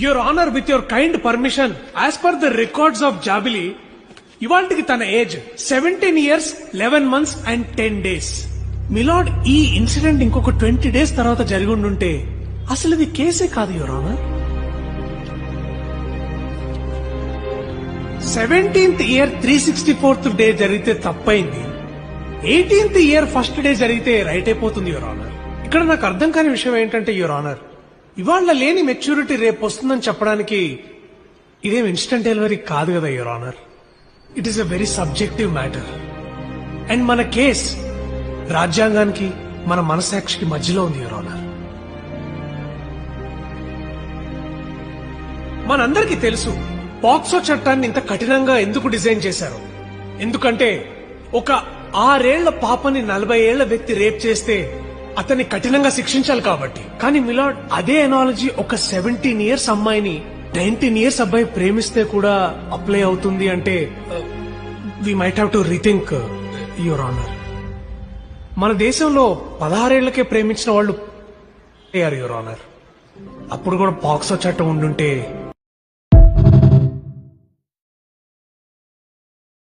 Your honour, with your kind permission, as per the records of Jabili, ఇవాళకి తన age 17 years 11 months and 10 days. Milord, ఈ incident ఇంకొక 20 days తర్వాత జరిగి ఉండుంటే అసలు ఇది కేసే కాదు your honour. 17th year 364th day జరిగితే తప్పైంది, 18th year 1st డే జరిగితే రైట్ అయిపోతుంది యువర్ ఆనర్. ఇక్కడ నాకు అర్థం కాని విషయం ఏంటంటే యువర్ ఆనర్, ఇవాళ లేని మెచ్యూరిటీ రేపు వస్తుందని చెప్పడానికి ఇదేం ఇన్స్టంట్ డెలివరీ కాదు కదా your honour. It is a very subjective matter. And మన కేస్ రాజ్యాంగానికి మన మనసాక్షికి మధ్యలో ఉంది యువర్ ఆనర్. మనందరికీ తెలుసు పాక్సో చట్టాన్ని ఇంత కఠినంగా ఎందుకు డిజైన్ చేశారు. ఎందుకంటే ఒక 6 ఏళ్ల పాపని 40 ఏళ్ల వ్యక్తి రేప్ చేస్తే అతన్ని కఠినంగా శిక్షించాలి కాబట్టి. కానీ మిలాడ్, అదే ఎనాలజీ ఒక 17 years అమ్మాయిని 19 years అబ్బాయి ప్రేమిస్తే కూడా అప్లై అవుతుంది అంటే we might have to rethink your honour. మన దేశంలో 16 ఏళ్లకే ప్రేమించిన వాళ్ళు యువర్ ఆనర్. అప్పుడు కూడా పాక్సో చట్టం ఉండుంటే